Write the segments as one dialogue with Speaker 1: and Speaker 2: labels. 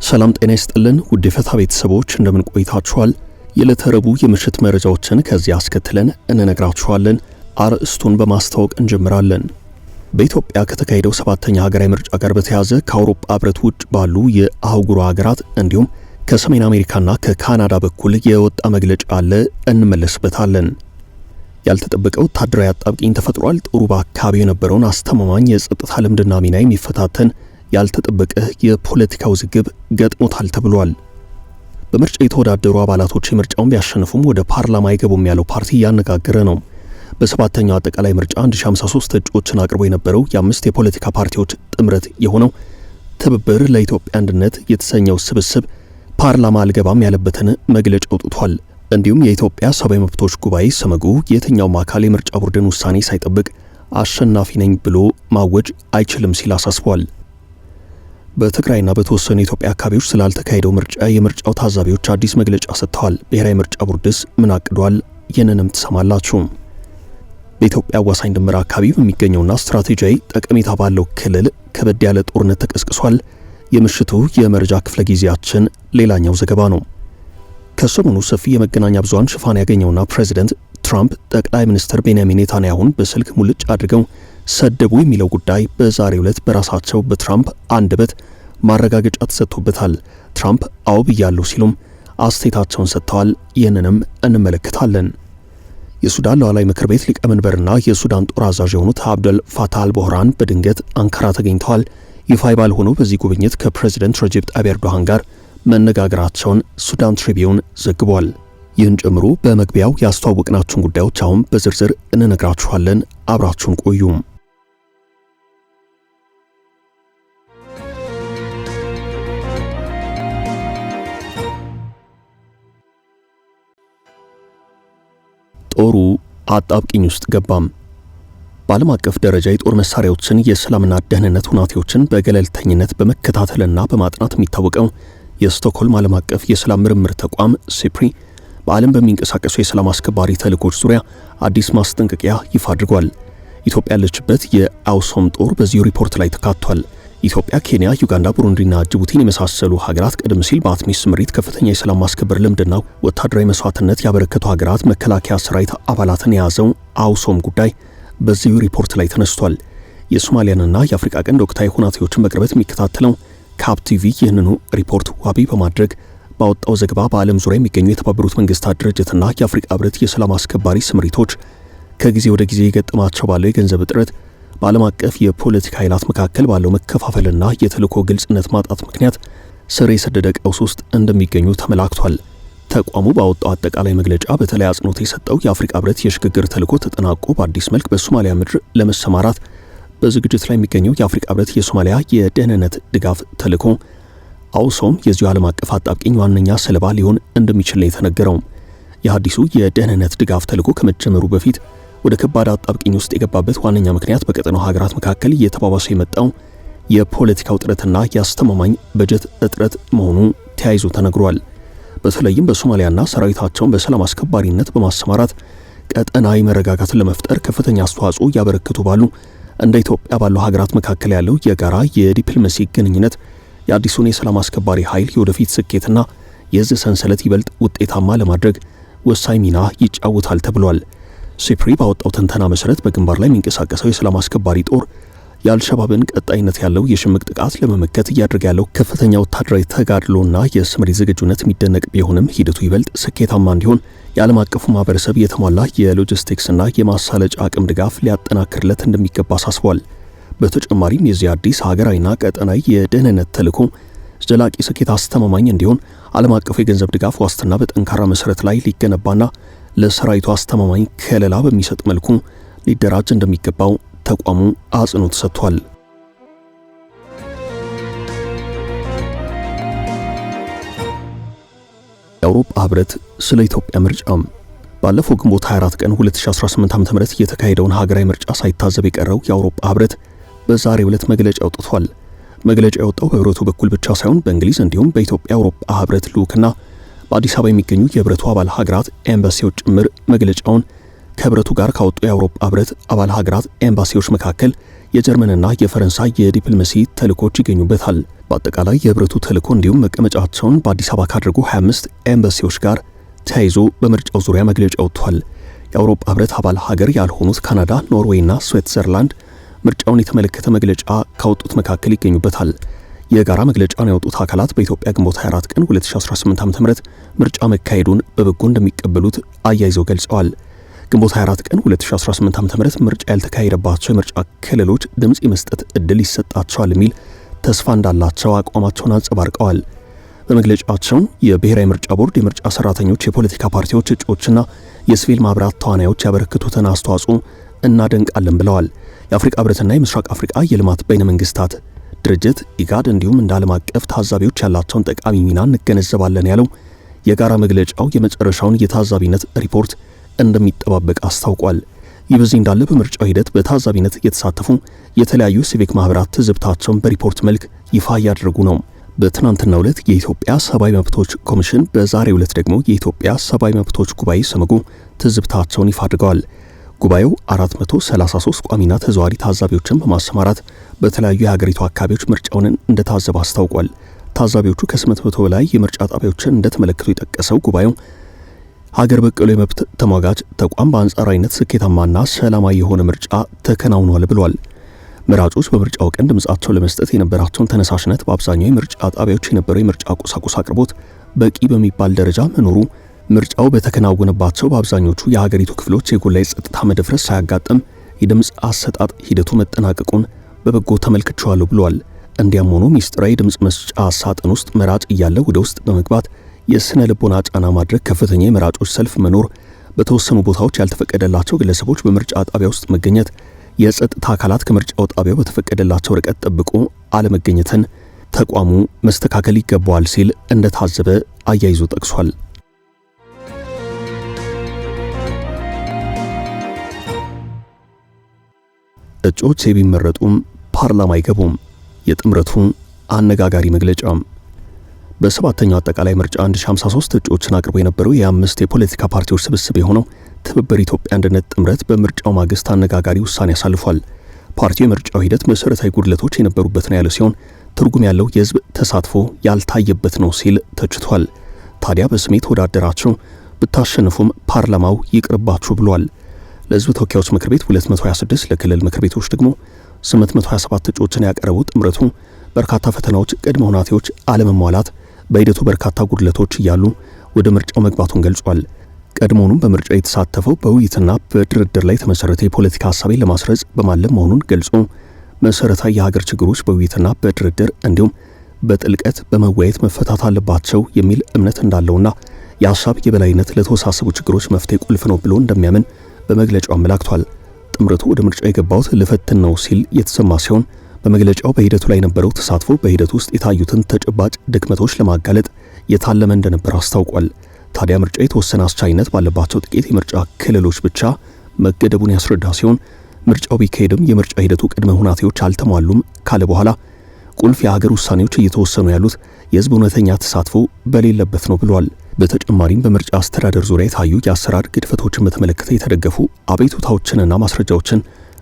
Speaker 1: ሰላም ጤና ይስጥልን ውድ የፈታ ቤተሰቦች እንደምን ቆይታችኋል? የዕለተ ረቡዕ የምሽት መረጃዎችን ከዚህ አስከትለን እንነግራችኋለን። አርዕስቱን በማስተዋወቅ እንጀምራለን። በኢትዮጵያ ከተካሄደው 7ኛ ሀገራዊ ምርጫ ጋር በተያያዘ ከአውሮፓ ህብረት ውጭ ባሉ የአህጉሩ ሀገራት እንዲሁም ከሰሜን አሜሪካና ከካናዳ በኩል የወጣ መግለጫ አለ፣ እንመለስበታለን። ያልተጠበቀ ወታደራዊ አጣብቂኝ ተፈጥሯል። ጦሩ በአካባቢው የነበረውን አስተማማኝ የጸጥታ ልምድና ሚና የሚፈታተን ያልተጠበቀ የፖለቲካ ውዝግብ ገጥሞታል ተብሏል። በምርጫ የተወዳደሩ አባላቶች ምርጫውን ቢያሸንፉም ወደ ፓርላማ አይገቡም ያለው ፓርቲ እያነጋገረ ነው። በሰባተኛው አጠቃላይ ምርጫ 1053 እጩዎችን አቅርቦ የነበረው የአምስት የፖለቲካ ፓርቲዎች ጥምረት የሆነው ትብብር ለኢትዮጵያ አንድነት የተሰኘው ስብስብ ፓርላማ አልገባም ያለበትን መግለጫ አውጥቷል። እንዲሁም የኢትዮጵያ ሰብአዊ መብቶች ጉባኤ ሰመጉ የትኛውም አካል የምርጫ ቦርድን ውሳኔ ሳይጠብቅ አሸናፊ ነኝ ብሎ ማወጅ አይችልም ሲል አሳስቧል። በትግራይና በተወሰኑ የኢትዮጵያ አካባቢዎች ስላልተካሄደው ምርጫ የምርጫው ታዛቢዎች አዲስ መግለጫ ሰጥተዋል። ብሔራዊ ምርጫ ቦርድስ ምን አቅዷል? ይህንንም ትሰማላችሁ። በኢትዮጵያ አዋሳኝ ድንበር አካባቢ በሚገኘውና ስትራቴጂያዊ ጠቀሜታ ባለው ክልል ከበድ ያለ ጦርነት ተቀስቅሷል። የምሽቱ የመረጃ ክፍለ ጊዜያችን ሌላኛው ዘገባ ነው። ከሰሞኑ ሰፊ የመገናኛ ብዙሃን ሽፋን ያገኘውና ፕሬዚደንት ትራምፕ ጠቅላይ ሚኒስትር ቤንያሚን ኔታንያሁን በስልክ ሙልጭ አድርገው ሰደቡ የሚለው ጉዳይ በዛሬው ዕለት በራሳቸው በትራምፕ አንደበት ማረጋገጫ ተሰጥቶበታል። ትራምፕ አዎ ብያለሁ ሲሉም አስተያየታቸውን ሰጥተዋል። ይህንንም እንመለከታለን። የሱዳን ሉዓላዊ ምክር ቤት ሊቀመንበርና የሱዳን ጦር አዛዥ የሆኑት አብደል ፋታህ አልቡርሃን በድንገት አንካራ ተገኝተዋል። ይፋ ባልሆነው በዚህ ጉብኝት ከፕሬዚደንት ረጀብ ጣይብ ኤርዶሃን ጋር መነጋገራቸውን ሱዳን ትሪቢዩን ዘግቧል። ይህን ጨምሮ በመግቢያው ያስተዋወቅናችሁን ጉዳዮች አሁን በዝርዝር እንነግራችኋለን። አብራችሁን ቆዩ። ጦሩ አጣብቂኝ ውስጥ ገባም። በዓለም አቀፍ ደረጃ የጦር መሳሪያዎችን የሰላምና ደህንነት ሁኔታዎችን በገለልተኝነት በመከታተልና በማጥናት የሚታወቀው የስቶክሆልም ዓለም አቀፍ የሰላም ምርምር ተቋም ሲፕሪ በዓለም በሚንቀሳቀሱ የሰላም አስከባሪ ተልእኮች ዙሪያ አዲስ ማስጠንቀቂያ ይፋ አድርጓል። ኢትዮጵያ ያለችበት የአውሶም ጦር በዚሁ ሪፖርት ላይ ተካቷል። ኢትዮጵያ፣ ኬንያ፣ ዩጋንዳ፣ ቡሩንዲና ጅቡቲን የመሳሰሉ ሀገራት ቀደም ሲል በአትሚስ ስምሪት ከፍተኛ የሰላም ማስከበር ልምድና ወታደራዊ መስዋዕትነት ያበረከቱ ሀገራት መከላከያ ሰራዊት አባላትን የያዘው አውሶም ጉዳይ በዚሁ ሪፖርት ላይ ተነስቷል። የሶማሊያንና የአፍሪካ ቀንድ ወቅታዊ ሁኔታዎችን በቅርበት የሚከታተለው ካፕ ቲቪ ይህንኑ ሪፖርት ዋቢ በማድረግ ባወጣው ዘገባ በዓለም ዙሪያ የሚገኙ የተባበሩት መንግስታት ድርጅትና የአፍሪካ ህብረት የሰላም አስከባሪ ስምሪቶች ከጊዜ ወደ ጊዜ የገጠማቸው ባለው የገንዘብ እጥረት በዓለም አቀፍ የፖለቲካ ኃይላት መካከል ባለው መከፋፈልና የተልእኮ ግልጽነት ማጣት ምክንያት ስር የሰደደ ቀውስ ውስጥ እንደሚገኙ ተመላክቷል። ተቋሙ ባወጣው አጠቃላይ መግለጫ በተለይ አጽንኦት የሰጠው የአፍሪካ ህብረት የሽግግር ተልእኮ ተጠናቆ በአዲስ መልክ በሶማሊያ ምድር ለመሰማራት በዝግጅት ላይ የሚገኘው የአፍሪካ ህብረት የሶማሊያ የደህንነት ድጋፍ ተልእኮ አውሶም የዚሁ ዓለም አቀፍ አጣብቂኝ ዋነኛ ሰለባ ሊሆን እንደሚችል ነው የተነገረው። የአዲሱ የደህንነት ድጋፍ ተልእኮ ከመጀመሩ በፊት ወደ ከባድ አጣብቂኝ ውስጥ የገባበት ዋነኛ ምክንያት በቀጠናው ሀገራት መካከል እየተባባሰ የመጣው የፖለቲካ ውጥረትና የአስተማማኝ በጀት እጥረት መሆኑ ተያይዞ ተነግሯል። በተለይም በሶማሊያና ሰራዊታቸውን በሰላም አስከባሪነት በማሰማራት ቀጠናዊ መረጋጋትን ለመፍጠር ከፍተኛ አስተዋጽኦ እያበረከቱ ባሉ እንደ ኢትዮጵያ ባሉ ሀገራት መካከል ያለው የጋራ የዲፕሎማሲ ግንኙነት የአዲሱን የሰላም አስከባሪ ኃይል የወደፊት ስኬትና የዚህ ሰንሰለት ይበልጥ ውጤታማ ለማድረግ ወሳኝ ሚና ይጫወታል ተብሏል። ሲፕሪ ባወጣው ትንተና መሰረት በግንባር ላይ የሚንቀሳቀሰው የሰላም አስከባሪ ጦር የአልሸባብን ቀጣይነት ያለው የሽምቅ ጥቃት ለመመከት እያደረገ ያለው ከፍተኛ ወታደራዊ ተጋድሎና የስምሪት ዝግጁነት የሚደነቅ ቢሆንም ሂደቱ ይበልጥ ስኬታማ እንዲሆን የዓለም አቀፉ ማህበረሰብ የተሟላ የሎጂስቲክስና የማሳለጫ አቅም ድጋፍ ሊያጠናክርለት እንደሚገባ አሳስቧል። በተጨማሪም የዚህ አዲስ ሀገራዊና ቀጠናዊ የደህንነት ተልእኮ ዘላቂ ስኬት አስተማማኝ እንዲሆን ዓለም አቀፉ የገንዘብ ድጋፍ ዋስትና በጠንካራ መሰረት ላይ ሊገነባና ለሰራዊቱ አስተማማኝ ከለላ በሚሰጥ መልኩ ሊደራጅ እንደሚገባው ተቋሙ አጽንኦት ሰጥቷል። የአውሮፓ ህብረት ስለ ኢትዮጵያ ምርጫ ባለፈው ግንቦት 24 ቀን 2018 ዓ.ም የተካሄደውን ሀገራዊ ምርጫ ሳይታዘብ የቀረው የአውሮፓ ህብረት በዛሬው ዕለት መግለጫ አውጥቷል። መግለጫ ያወጣው በህብረቱ በኩል ብቻ ሳይሆን በእንግሊዝ እንዲሁም በኢትዮጵያ አውሮፓ ህብረት ልዑክና በአዲስ አበባ የሚገኙ የህብረቱ አባል ሀገራት ኤምባሲዎች ጭምር መግለጫውን ከህብረቱ ጋር ካወጡ የአውሮፓ ህብረት አባል ሀገራት ኤምባሲዎች መካከል የጀርመንና የፈረንሳይ የዲፕሎማሲ ተልእኮች ይገኙበታል። በአጠቃላይ የህብረቱ ተልእኮ እንዲሁም መቀመጫቸውን በአዲስ አበባ ካደረጉ 25 ኤምባሲዎች ጋር ተያይዞ በምርጫው ዙሪያ መግለጫ ወጥቷል። የአውሮፓ ህብረት አባል ሀገር ያልሆኑት ካናዳ፣ ኖርዌይና ስዊትዘርላንድ ምርጫውን የተመለከተ መግለጫ ካወጡት መካከል ይገኙበታል። የጋራ መግለጫውን ያወጡት አካላት በኢትዮጵያ ግንቦት 24 ቀን 2018 ዓ.ም ምርጫ መካሄዱን በበጎ እንደሚቀበሉት አያይዘው ገልጸዋል። ግንቦት 24 ቀን 2018 ዓ.ም ምርጫ ያልተካሄደባቸው የምርጫ ክልሎች ድምጽ የመስጠት እድል ይሰጣቸዋል የሚል ተስፋ እንዳላቸው አቋማቸውን አንጸባርቀዋል። በመግለጫቸው የብሔራዊ ምርጫ ቦርድ የምርጫ ሰራተኞች፣ የፖለቲካ ፓርቲዎች እጩዎችና የሲቪል ማህበራት ተዋናዮች ያበረከቱትን አስተዋጽኦ እናደንቃለን ብለዋል። የአፍሪካ ህብረትና የምስራቅ አፍሪካ የልማት በይነ መንግስታት ድርጅት ኢጋድ እንዲሁም እንደ ዓለም አቀፍ ታዛቢዎች ያላቸውን ጠቃሚ ሚና እንገነዘባለን ያለው የጋራ መግለጫው የመጨረሻውን የታዛቢነት ሪፖርት እንደሚጠባበቅ አስታውቋል። ይህ በዚህ እንዳለ በምርጫው ሂደት በታዛቢነት የተሳተፉ የተለያዩ ሲቪክ ማህበራት ትዝብታቸውን በሪፖርት መልክ ይፋ እያደረጉ ነው። በትናንትናው ዕለት የኢትዮጵያ ሰብአዊ መብቶች ኮሚሽን፣ በዛሬው ዕለት ደግሞ የኢትዮጵያ ሰብአዊ መብቶች ጉባኤ ሰመጉ ትዝብታቸውን ይፋ አድርገዋል። ጉባኤው 433 ቋሚና ተዘዋሪ ታዛቢዎችን በማሰማራት በተለያዩ የሀገሪቱ አካባቢዎች ምርጫውን እንደታዘበ አስታውቋል። ታዛቢዎቹ ከ800 በላይ የምርጫ ጣቢያዎችን እንደተመለከቱ የጠቀሰው ጉባኤው ሀገር በቀሉ የመብት ተሟጋች ተቋም በአንጻራዊነት ስኬታማና ሰላማዊ የሆነ ምርጫ ተከናውኗል ብሏል። መራጮች በምርጫው ቀን ድምጻቸው ለመስጠት የነበራቸውን ተነሳሽነት፣ በአብዛኛው የምርጫ ጣቢያዎች የነበረው የምርጫ ቁሳቁስ አቅርቦት በቂ በሚባል ደረጃ መኖሩ፣ ምርጫው በተከናወነባቸው በአብዛኞቹ የሀገሪቱ ክፍሎች የጎላ የጸጥታ መደፍረስ ሳያጋጥም የድምጽ አሰጣጥ ሂደቱ መጠናቀቁን በበጎ ተመልክቻለሁ ብሏል። እንዲያም ሆኖ ሚስጥራዊ ድምጽ መስጫ ሳጥን ውስጥ መራጭ እያለ ወደ ውስጥ በመግባት የስነ ልቦና ጫና ማድረግ፣ ከፍተኛ የመራጮች ሰልፍ መኖር፣ በተወሰኑ ቦታዎች ያልተፈቀደላቸው ግለሰቦች በምርጫ ጣቢያ ውስጥ መገኘት፣ የጸጥታ አካላት ከምርጫው ጣቢያው በተፈቀደላቸው ርቀት ጠብቆ አለመገኘትን ተቋሙ መስተካከል ይገባዋል ሲል እንደታዘበ አያይዞ ጠቅሷል። እጩዎች ቢመረጡም ፓርላማ አይገቡም። የጥምረቱ አነጋጋሪ መግለጫ። በሰባተኛው አጠቃላይ ምርጫ 1053 እጩዎችን አቅርቦ የነበረው የአምስት የፖለቲካ ፓርቲዎች ስብስብ የሆነው ትብብር ኢትዮጵያ አንድነት ጥምረት በምርጫው ማግስት አነጋጋሪ ውሳኔ አሳልፏል። ፓርቲው የምርጫው ሂደት መሰረታዊ ጉድለቶች የነበሩበት ነው ያለ ሲሆን ትርጉም ያለው የህዝብ ተሳትፎ ያልታየበት ነው ሲል ተችቷል። ታዲያ በስሜ ተወዳደራችሁ ብታሸንፉም ፓርላማው ይቅርባችሁ ብሏል። ለህዝብ ተወካዮች ምክር ቤት 226 ለክልል ምክር ቤቶች ደግሞ 827 እጩዎችን ያቀረቡት ጥምረቱ በርካታ ፈተናዎች፣ ቅድመ ሁኔታዎች አለመሟላት፣ በሂደቱ በርካታ ጉድለቶች እያሉ ወደ ምርጫው መግባቱን ገልጿል። ቀድሞውንም በምርጫ የተሳተፈው በውይይትና በድርድር ላይ የተመሰረተ የፖለቲካ ሐሳብን ለማስረጽ በማለም መሆኑን ገልጾ መሰረታዊ የሀገር ችግሮች በውይይትና በድርድር እንዲሁም በጥልቀት በመወያየት መፈታት አለባቸው የሚል እምነት እንዳለውና የሐሳብ የበላይነት ለተወሳሰቡ ችግሮች መፍትሄ ቁልፍ ነው ብሎ እንደሚያምን በመግለጫው አመላክቷል። ጥምረቱ ወደ ምርጫ የገባው ልፈትን ነው ሲል የተሰማ ሲሆን በመግለጫው በሂደቱ ላይ የነበረው ተሳትፎ በሂደቱ ውስጥ የታዩትን ተጨባጭ ድክመቶች ለማጋለጥ የታለመ እንደነበር አስታውቋል። ታዲያ ምርጫ የተወሰነ አስቻይነት ባለባቸው ጥቂት የምርጫ ክልሎች ብቻ መገደቡን ያስረዳ ሲሆን ምርጫው ቢካሄድም የምርጫ ሂደቱ ቅድመ ሁኔታዎች አልተሟሉም ካለ በኋላ ቁልፍ የሀገር ውሳኔዎች እየተወሰኑ ያሉት የህዝብ እውነተኛ ተሳትፎ በሌለበት ነው ብሏል። በተጨማሪም በምርጫ አስተዳደር ዙሪያ የታዩ የአሰራር ግድፈቶችን በተመለከተ የተደገፉ አቤቱታዎችንና ማስረጃዎችን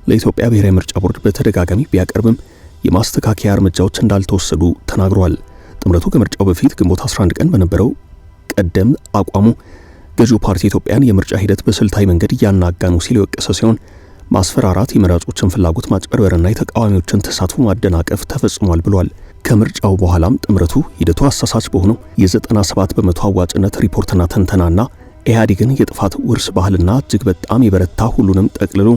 Speaker 1: ለኢትዮጵያ ብሔራዊ ምርጫ ቦርድ በተደጋጋሚ ቢያቀርብም የማስተካከያ እርምጃዎች እንዳልተወሰዱ ተናግሯል። ጥምረቱ ከምርጫው በፊት ግንቦት 11 ቀን በነበረው ቀደም አቋሙ ገዢው ፓርቲ ኢትዮጵያን የምርጫ ሂደት በስልታዊ መንገድ እያናጋ ነው ሲል የወቀሰ ሲሆን ማስፈራራት፣ የመራጮችን ፍላጎት ማጭበርበርና የተቃዋሚዎችን ተሳትፎ ማደናቀፍ ተፈጽሟል ብሏል። ከምርጫው በኋላም ጥምረቱ ሂደቱ አሳሳች በሆነው የ97 በመቶ አዋጭነት ሪፖርትና ተንተናና ኢህአዴግን የጥፋት ውርስ ባህልና እጅግ በጣም የበረታ ሁሉንም ጠቅልሎ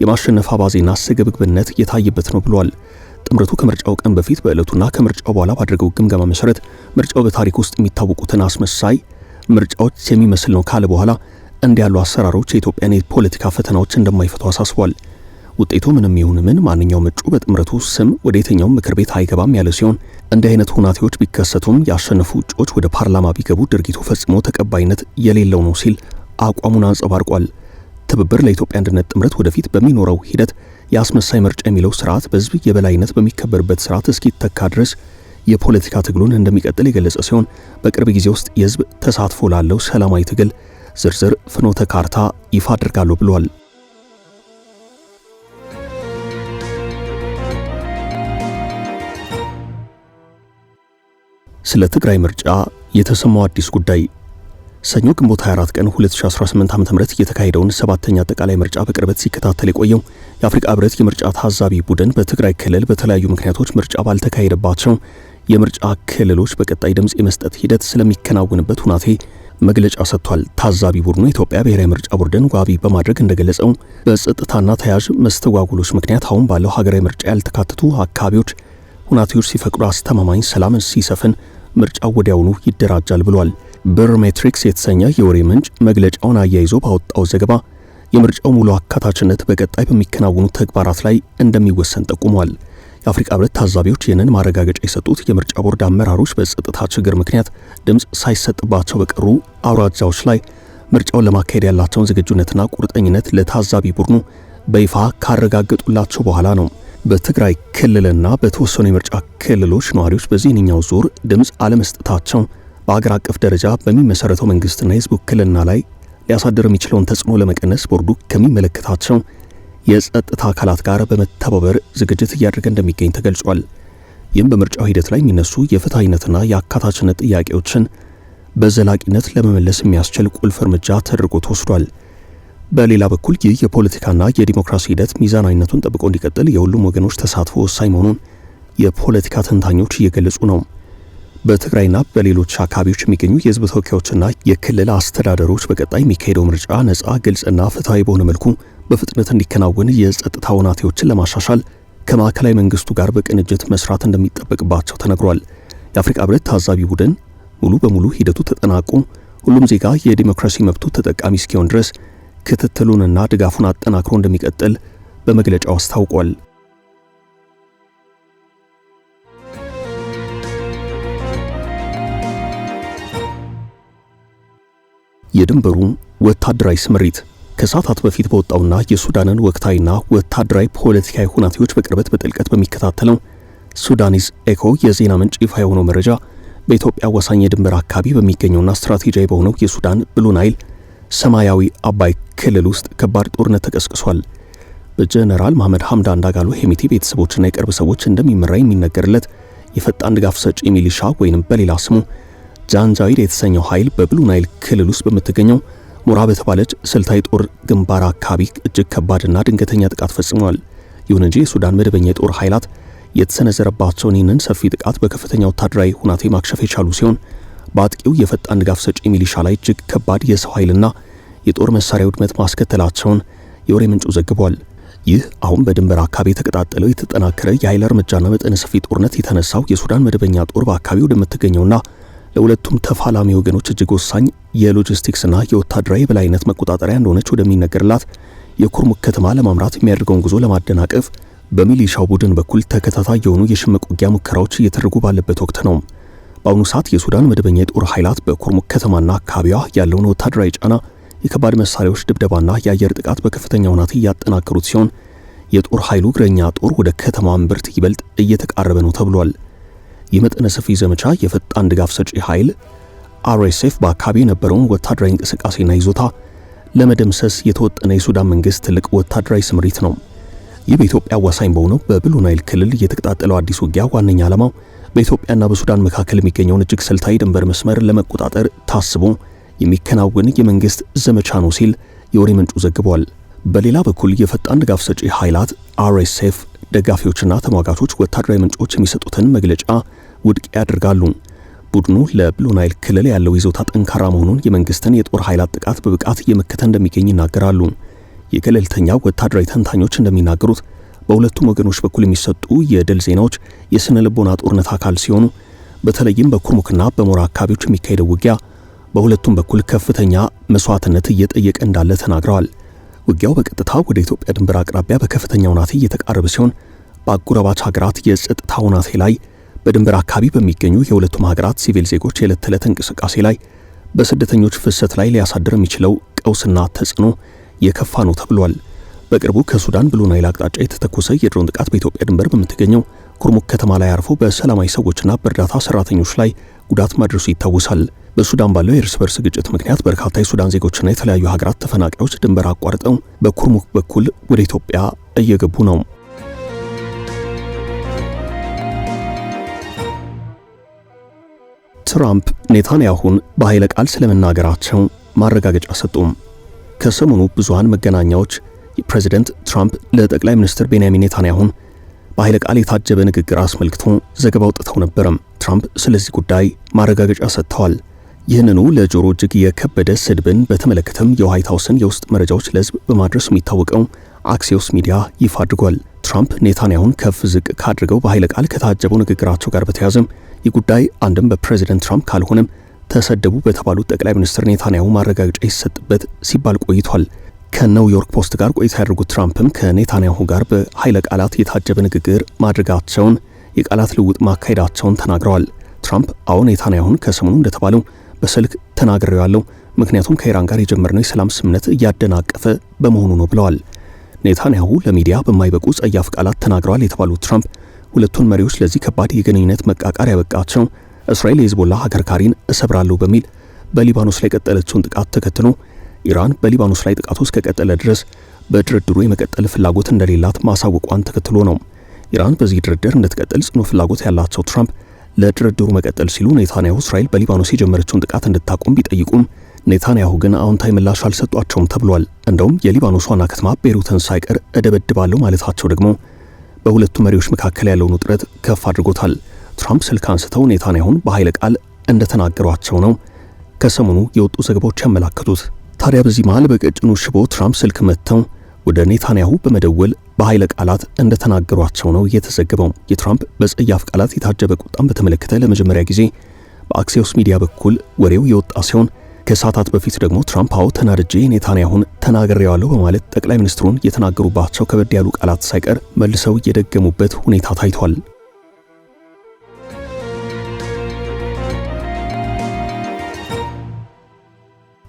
Speaker 1: የማሸነፍ አባዜና ስግብግብነት የታየበት ነው ብሏል። ጥምረቱ ከምርጫው ቀን በፊት በዕለቱና ከምርጫው በኋላ ባደረገው ግምገማ መሰረት ምርጫው በታሪክ ውስጥ የሚታወቁትን አስመሳይ ምርጫዎች የሚመስል ነው ካለ በኋላ እንዲህ ያሉ አሰራሮች የኢትዮጵያን የፖለቲካ ፈተናዎች እንደማይፈቱ አሳስቧል። ውጤቱ ምንም ይሁን ምን ማንኛውም እጩ በጥምረቱ ስም ወደ የትኛውም ምክር ቤት አይገባም ያለ ሲሆን እንዲህ አይነት ሁኔታዎች ቢከሰቱም ያሸነፉ እጩዎች ወደ ፓርላማ ቢገቡ ድርጊቱ ፈጽሞ ተቀባይነት የሌለው ነው ሲል አቋሙን አንጸባርቋል። ትብብር ለኢትዮጵያ አንድነት ጥምረት ወደፊት በሚኖረው ሂደት የአስመሳይ ምርጫ የሚለው ስርዓት በህዝብ የበላይነት በሚከበርበት ስርዓት እስኪተካ ድረስ የፖለቲካ ትግሉን እንደሚቀጥል የገለጸ ሲሆን በቅርብ ጊዜ ውስጥ የህዝብ ተሳትፎ ላለው ሰላማዊ ትግል ዝርዝር ፍኖተ ካርታ ይፋ አድርጋለሁ ብሏል። ስለ ትግራይ ምርጫ የተሰማው አዲስ ጉዳይ ሰኞ ግንቦት 24 ቀን 2018 ዓ.ም የተካሄደውን 7ኛ አጠቃላይ ምርጫ በቅርበት ሲከታተል የቆየው የአፍሪካ ህብረት የምርጫ ታዛቢ ቡድን በትግራይ ክልል በተለያዩ ምክንያቶች ምርጫ ባልተካሄደባቸው የምርጫ ክልሎች በቀጣይ ድምጽ የመስጠት ሂደት ስለሚከናወንበት ሁናቴ መግለጫ ሰጥቷል። ታዛቢ ቡድኑ የኢትዮጵያ ብሔራዊ ምርጫ ቦርድን ዋቢ በማድረግ እንደገለጸው በጸጥታና ተያያዥ መስተጓጉሎች ምክንያት አሁን ባለው ሀገራዊ ምርጫ ያልተካተቱ አካባቢዎች ሁናቴዎች ሲፈቅዱ አስተማማኝ ሰላምን ሲሰፍን ምርጫው ወዲያውኑ ይደራጃል ብሏል። በርሜትሪክስ የተሰኘ የወሬ ምንጭ መግለጫውን አያይዞ ባወጣው ዘገባ የምርጫው ሙሉ አካታችነት በቀጣይ በሚከናወኑ ተግባራት ላይ እንደሚወሰን ጠቁሟል። የአፍሪካ ህብረት ታዛቢዎች ይህንን ማረጋገጫ የሰጡት የምርጫ ቦርድ አመራሮች በጸጥታ ችግር ምክንያት ድምጽ ሳይሰጥባቸው በቀሩ አውራጃዎች ላይ ምርጫውን ለማካሄድ ያላቸውን ዝግጁነትና ቁርጠኝነት ለታዛቢ ቡድኑ በይፋ ካረጋገጡላቸው በኋላ ነው። በትግራይ ክልልና በተወሰኑ የምርጫ ክልሎች ነዋሪዎች በዚህኛው ዙር ድምጽ አለመስጠታቸው በአገር አቀፍ ደረጃ በሚመሰረተው መንግስትና የህዝብ ውክልና ላይ ሊያሳድር የሚችለውን ተጽዕኖ ለመቀነስ ቦርዱ ከሚመለከታቸው የጸጥታ አካላት ጋር በመተባበር ዝግጅት እያደረገ እንደሚገኝ ተገልጿል። ይህም በምርጫው ሂደት ላይ የሚነሱ የፍትሃዊነትና የአካታችነት ጥያቄዎችን በዘላቂነት ለመመለስ የሚያስችል ቁልፍ እርምጃ ተደርጎ ተወስዷል። በሌላ በኩል ይህ የፖለቲካና የዲሞክራሲ ሂደት ሚዛናዊነቱን ጠብቆ እንዲቀጥል የሁሉም ወገኖች ተሳትፎ ወሳኝ መሆኑን የፖለቲካ ተንታኞች እየገለጹ ነው። በትግራይና በሌሎች አካባቢዎች የሚገኙ የህዝብ ተወካዮችና የክልል አስተዳደሮች በቀጣይ የሚካሄደው ምርጫ ነጻ፣ ግልጽና ፍትሃዊ በሆነ መልኩ በፍጥነት እንዲከናወን የጸጥታ ሁናቴዎችን ለማሻሻል ከማዕከላዊ መንግስቱ ጋር በቅንጅት መስራት እንደሚጠበቅባቸው ተነግሯል። የአፍሪካ ህብረት ታዛቢ ቡድን ሙሉ በሙሉ ሂደቱ ተጠናቆ ሁሉም ዜጋ የዲሞክራሲ መብቱ ተጠቃሚ እስኪሆን ድረስ ክትትሉንና ድጋፉን አጠናክሮ እንደሚቀጥል በመግለጫው አስታውቋል። የድንበሩ ወታደራዊ ስምሪት ከሰዓታት በፊት በወጣውና የሱዳንን ወቅታዊና ወታደራዊ ፖለቲካዊ ሁናቴዎች በቅርበት በጥልቀት በሚከታተለው ሱዳኒዝ ኤኮ የዜና ምንጭ ይፋ የሆነው መረጃ በኢትዮጵያ ወሳኝ የድንበር አካባቢ በሚገኘውና ስትራቴጂያዊ በሆነው የሱዳን ብሉ ናይል ሰማያዊ አባይ ክልል ውስጥ ከባድ ጦርነት ተቀስቅሷል። በጀነራል መሐመድ ሐምዳን ዳጋሎ ሄሚቲ ቤተሰቦችና የቅርብ ሰዎች እንደሚመራ የሚነገርለት የፈጣን ድጋፍ ሰጪ ሚሊሻ ወይንም በሌላ ስሙ ጃንጃዊድ የተሰኘው ኃይል በብሉ ናይል ክልል ውስጥ በምትገኘው ሞራ በተባለች ስልታዊ ጦር ግንባር አካባቢ እጅግ ከባድና ድንገተኛ ጥቃት ፈጽመዋል። ይሁን እንጂ የሱዳን መደበኛ የጦር ኃይላት የተሰነዘረባቸውን ይህንን ሰፊ ጥቃት በከፍተኛ ወታደራዊ ሁናቴ ማክሸፍ የቻሉ ሲሆን በአጥቂው የፈጣን ድጋፍ ሰጪ ሚሊሻ ላይ እጅግ ከባድ የሰው ኃይልና የጦር መሳሪያ ውድመት ማስከተላቸውን የወሬ ምንጩ ዘግቧል። ይህ አሁን በድንበር አካባቢ የተቀጣጠለው የተጠናከረ የኃይል እርምጃና መጠነ ሰፊ ጦርነት የተነሳው የሱዳን መደበኛ ጦር በአካባቢው ወደምትገኘውና ለሁለቱም ተፋላሚ ወገኖች እጅግ ወሳኝ የሎጂስቲክስና የወታደራዊ በላይነት መቆጣጠሪያ እንደሆነች ወደሚነገርላት የኩርሙክ ከተማ ለማምራት የሚያደርገውን ጉዞ ለማደናቀፍ በሚሊሻው ቡድን በኩል ተከታታይ የሆኑ የሽምቅ ውጊያ ሙከራዎች እየተደረጉ ባለበት ወቅት ነው። በአሁኑ ሰዓት የሱዳን መደበኛ የጦር ኃይላት በኩርሙክ ከተማና አካባቢዋ ያለውን ወታደራዊ ጫና፣ የከባድ መሳሪያዎች ድብደባና የአየር ጥቃት በከፍተኛ ሁናቴ እያጠናከሩት ሲሆን የጦር ኃይሉ እግረኛ ጦር ወደ ከተማዋ እምብርት ይበልጥ እየተቃረበ ነው ተብሏል። የመጠነ ሰፊ ዘመቻ የፈጣን ድጋፍ ሰጪ ኃይል RSF በአካባቢው የነበረውን ወታደራዊ እንቅስቃሴና ይዞታ ለመደምሰስ የተወጠነ የሱዳን መንግስት ትልቅ ወታደራዊ ስምሪት ነው። ይህ በኢትዮጵያ አዋሳኝ በሆነው በብሉ ናይል ክልል የተቀጣጠለው አዲስ ውጊያ ዋነኛ ዓላማው በኢትዮጵያና በሱዳን መካከል የሚገኘውን እጅግ ስልታዊ ድንበር መስመር ለመቆጣጠር ታስቦ የሚከናወን የመንግስት ዘመቻ ነው ሲል የወሬ ምንጩ ዘግቧል። በሌላ በኩል የፈጣን ድጋፍ ሰጪ ኃይላት RSF ደጋፊዎችና ተሟጋቾች ወታደራዊ ምንጮች የሚሰጡትን መግለጫ ውድቅ ያደርጋሉ። ቡድኑ ለብሉ ናይል ክልል ያለው ይዞታ ጠንካራ መሆኑን የመንግስትን የጦር ኃይላት ጥቃት በብቃት እየመከተ እንደሚገኝ ይናገራሉ። የገለልተኛ ወታደራዊ ተንታኞች እንደሚናገሩት በሁለቱም ወገኖች በኩል የሚሰጡ የድል ዜናዎች የስነ ልቦና ጦርነት አካል ሲሆኑ በተለይም በኩርሙክና በሞራ አካባቢዎች የሚካሄደው ውጊያ በሁለቱም በኩል ከፍተኛ መስዋዕትነት እየጠየቀ እንዳለ ተናግረዋል። ውጊያው በቀጥታ ወደ ኢትዮጵያ ድንበር አቅራቢያ በከፍተኛ ሁናቴ እየተቃረበ ሲሆን በአጎራባች ሀገራት የጸጥታ ሁናቴ ላይ በድንበር አካባቢ በሚገኙ የሁለቱም ሀገራት ሲቪል ዜጎች የዕለት ተዕለት እንቅስቃሴ ላይ በስደተኞች ፍሰት ላይ ሊያሳድር የሚችለው ቀውስና ተጽዕኖ የከፋ ነው ተብሏል። በቅርቡ ከሱዳን ብሉ ናይል አቅጣጫ የተተኮሰ የድሮን ጥቃት በኢትዮጵያ ድንበር በምትገኘው ኩርሙክ ከተማ ላይ አርፎ በሰላማዊ ሰዎችና በእርዳታ ሰራተኞች ላይ ጉዳት ማድረሱ ይታወሳል። በሱዳን ባለው የእርስ በርስ ግጭት ምክንያት በርካታ የሱዳን ዜጎችና የተለያዩ ሀገራት ተፈናቃዮች ድንበር አቋርጠው በኩርሙክ በኩል ወደ ኢትዮጵያ እየገቡ ነው። ትራምፕ ኔታንያሁን በኃይለ ቃል ስለመናገራቸው ማረጋገጫ ሰጡ። ከሰሞኑ ብዙሃን መገናኛዎች የፕሬዝዳንት ትራምፕ ለጠቅላይ ሚኒስትር ቤንያሚን ኔታንያሁን በኃይለ ቃል የታጀበ ንግግር አስመልክቶ ዘገባ አውጥተው ነበር። ትራምፕ ስለዚህ ጉዳይ ማረጋገጫ ሰጥተዋል። ይህንኑ ለጆሮ እጅግ የከበደ ስድብን በተመለከተም የዋይት ሃውስን የውስጥ መረጃዎች ለሕዝብ በማድረስ የሚታወቀው አክሲዮስ ሚዲያ ይፋ አድርጓል። ትራምፕ ኔታንያሁን ከፍ ዝቅ ካድርገው በኃይለ ቃል ከታጀበው ንግግራቸው ጋር በተያያዘም ይህ ጉዳይ አንድም በፕሬዝዳንት ትራምፕ ካልሆነም ተሰደቡ በተባሉት ጠቅላይ ሚኒስትር ኔታንያሁ ማረጋገጫ ይሰጥበት ሲባል ቆይቷል። ከኒውዮርክ ፖስት ጋር ቆይታ ያደረጉት ትራምፕም ከኔታንያሁ ጋር በኃይለ ቃላት የታጀበ ንግግር ማድረጋቸውን የቃላት ልውውጥ ማካሄዳቸውን ተናግረዋል። ትራምፕ አሁን ኔታንያሁን ከሰሞኑ እንደተባለው በስልክ ተናግሬዋለሁ፣ ምክንያቱም ከኢራን ጋር የጀመርነው የሰላም ስምምነት እያደናቀፈ በመሆኑ ነው ብለዋል። ኔታንያሁ ለሚዲያ በማይበቁ ጸያፍ ቃላት ተናግረዋል የተባሉት ትራምፕ ሁለቱን መሪዎች ለዚህ ከባድ የግንኙነት መቃቃር ያበቃቸው እስራኤል የሂዝቦላ አከርካሪን እሰብራለሁ በሚል በሊባኖስ ላይ ቀጠለችውን ጥቃት ተከትሎ ኢራን በሊባኖስ ላይ ጥቃቱ እስከቀጠለ ድረስ በድርድሩ የመቀጠል ፍላጎት እንደሌላት ማሳወቋን ተከትሎ ነው። ኢራን በዚህ ድርድር እንድትቀጥል ጽኑ ፍላጎት ያላቸው ትራምፕ ለድርድሩ መቀጠል ሲሉ ኔታንያሁ እስራኤል በሊባኖስ የጀመረችውን ጥቃት እንድታቆም ቢጠይቁም ኔታንያሁ ግን አዎንታዊ ምላሽ አልሰጧቸውም ተብሏል። እንደውም የሊባኖስ ዋና ከተማ ቤይሩትን ሳይቀር እደበድባለሁ ማለታቸው ደግሞ በሁለቱ መሪዎች መካከል ያለውን ውጥረት ከፍ አድርጎታል። ትራምፕ ስልክ አንስተው ኔታንያሁን በኃይለ ቃል እንደተናገሯቸው ነው ከሰሞኑ የወጡ ዘገባዎች ያመላከቱት። ታዲያ በዚህ መሃል በቀጭኑ ሽቦ ትራምፕ ስልክ መጥተው ወደ ኔታንያሁ በመደወል በኃይለ ቃላት እንደተናገሯቸው ነው የተዘገበው። የትራምፕ በጸያፍ ቃላት የታጀበ ቁጣን በተመለከተ ለመጀመሪያ ጊዜ በአክሲዮስ ሚዲያ በኩል ወሬው የወጣ ሲሆን ከሰዓታት በፊት ደግሞ ትራምፕ አዎ ተናድጄ ኔታንያሁን ተናግሬዋለሁ በማለት ጠቅላይ ሚኒስትሩን የተናገሩባቸው ከበድ ያሉ ቃላት ሳይቀር መልሰው የደገሙበት ሁኔታ ታይቷል።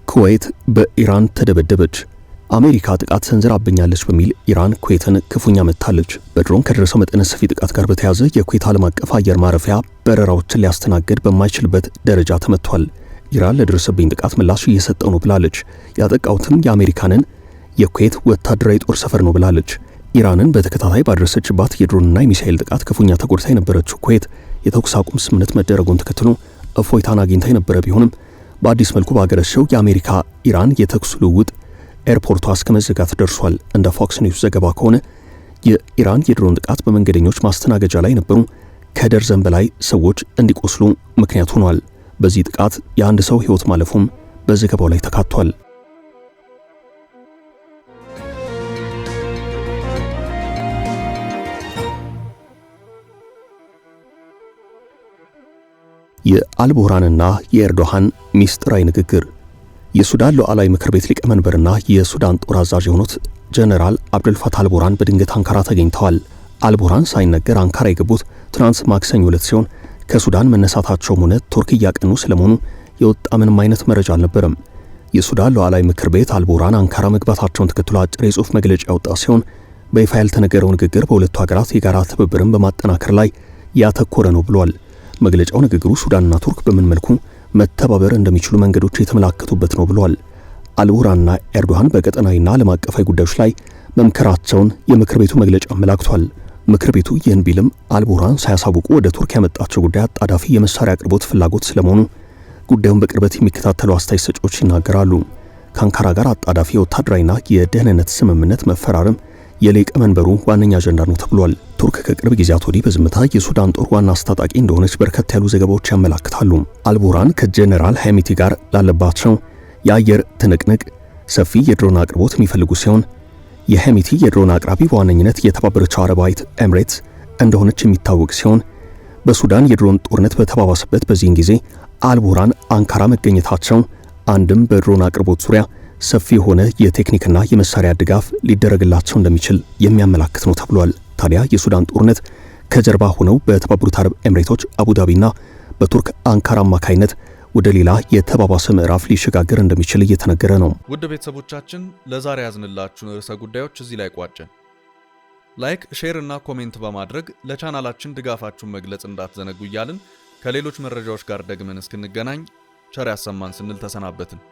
Speaker 1: ኩዌት በኢራን ተደበደበች። አሜሪካ ጥቃት ሰንዝራብኛለች በሚል ኢራን ኩዌትን ክፉኛ መታለች። በድሮን ከደረሰው መጠነ ሰፊ ጥቃት ጋር በተያያዘ የኩዌት ዓለም አቀፍ አየር ማረፊያ በረራዎችን ሊያስተናግድ በማይችልበት ደረጃ ተመቷል። ኢራን ለደረሰብኝ ጥቃት ምላሽ እየሰጠው ነው ብላለች። ያጠቃውትም የአሜሪካንን የኩዌት ወታደራዊ ጦር ሰፈር ነው ብላለች። ኢራንን በተከታታይ ባደረሰችባት የድሮንና የሚሳኤል ጥቃት ክፉኛ ተጎድታ የነበረችው ኩዌት የተኩስ አቁም ስምምነት መደረጉን ተከትሎ እፎይታን አግኝታ የነበረ ቢሆንም በአዲስ መልኩ ባገረሸው የአሜሪካ ኢራን የተኩስ ልውውጥ ኤርፖርቷ እስከ መዘጋት ደርሷል። እንደ ፎክስ ኒውስ ዘገባ ከሆነ የኢራን የድሮን ጥቃት በመንገደኞች ማስተናገጃ ላይ የነበሩ ከደርዘን በላይ ሰዎች እንዲቆስሉ ምክንያት ሆኗል። በዚህ ጥቃት የአንድ ሰው ሕይወት ማለፉም በዘገባው ላይ ተካቷል። የአልቡርሃንና የኤርዶሃን ሚስጥራዊ ንግግር። የሱዳን ሉዓላዊ ምክር ቤት ሊቀመንበርና የሱዳን ጦር አዛዥ የሆኑት ጀነራል አብዱልፈታህ አልቡርሃን በድንገት አንካራ ተገኝተዋል። አልቡርሃን ሳይነገር አንካራ የገቡት ትናንት ማክሰኞ ዕለት ሲሆን ከሱዳን መነሳታቸውም ሆነ ቱርክ እያቀኑ ስለመሆኑ የወጣ ምንም አይነት መረጃ አልነበረም። የሱዳን ሉዓላዊ ምክር ቤት አልቡርሃን አንካራ መግባታቸውን ተከትሎ አጭር የጽሑፍ መግለጫ ያወጣ ሲሆን በይፋ ያልተነገረው ንግግር በሁለቱ ሀገራት የጋራ ትብብርን በማጠናከር ላይ ያተኮረ ነው ብሏል። መግለጫው ንግግሩ ሱዳንና ቱርክ በምን መልኩ መተባበር እንደሚችሉ መንገዶች የተመላከቱበት ነው ብሏል። አልቡርሃንና ኤርዶሃን በቀጠናዊና ዓለም አቀፋዊ ጉዳዮች ላይ መምከራቸውን የምክር ቤቱ መግለጫ አመላክቷል። ምክር ቤቱ ይህን ቢልም አልቡርሃን ሳያሳውቁ ወደ ቱርክ ያመጣቸው ጉዳይ አጣዳፊ የመሳሪያ አቅርቦት ፍላጎት ስለመሆኑ ጉዳዩን በቅርበት የሚከታተሉ አስተያየት ሰጪዎች ይናገራሉ። ከአንካራ ጋር አጣዳፊ የወታደራዊና የደህንነት ስምምነት መፈራረም የሊቀመንበሩ ዋነኛ አጀንዳ ነው ተብሏል። ቱርክ ከቅርብ ጊዜያት ወዲህ በዝምታ የሱዳን ጦር ዋና አስታጣቂ እንደሆነች በርከት ያሉ ዘገባዎች ያመላክታሉ። አልቡርሃን ከጀነራል ሄሚቲ ጋር ላለባቸው የአየር ትንቅንቅ ሰፊ የድሮን አቅርቦት የሚፈልጉ ሲሆን የሄሚቲ የድሮን አቅራቢ በዋነኝነት የተባበረችው አረባዊት ኤምሬትስ እንደሆነች የሚታወቅ ሲሆን በሱዳን የድሮን ጦርነት በተባባሰበት በዚህን ጊዜ አልቡርሃን አንካራ መገኘታቸው አንድም በድሮን አቅርቦት ዙሪያ ሰፊ የሆነ የቴክኒክና የመሳሪያ ድጋፍ ሊደረግላቸው እንደሚችል የሚያመላክት ነው ተብሏል። ታዲያ የሱዳን ጦርነት ከጀርባ ሆነው በተባበሩት አረብ ኤምሬቶች አቡዳቢና በቱርክ አንካራ አማካይነት ወደ ሌላ የተባባሰ ምዕራፍ ሊሸጋገር እንደሚችል እየተነገረ ነው።
Speaker 2: ውድ ቤተሰቦቻችን ለዛሬ ያዝንላችሁን ርዕሰ ጉዳዮች እዚህ ላይ ቋጨን። ላይክ፣ ሼር እና ኮሜንት በማድረግ ለቻናላችን ድጋፋችሁን መግለጽ እንዳትዘነጉ እያልን ከሌሎች መረጃዎች ጋር ደግመን እስክንገናኝ ቸር ያሰማን ስንል ተሰናበትን።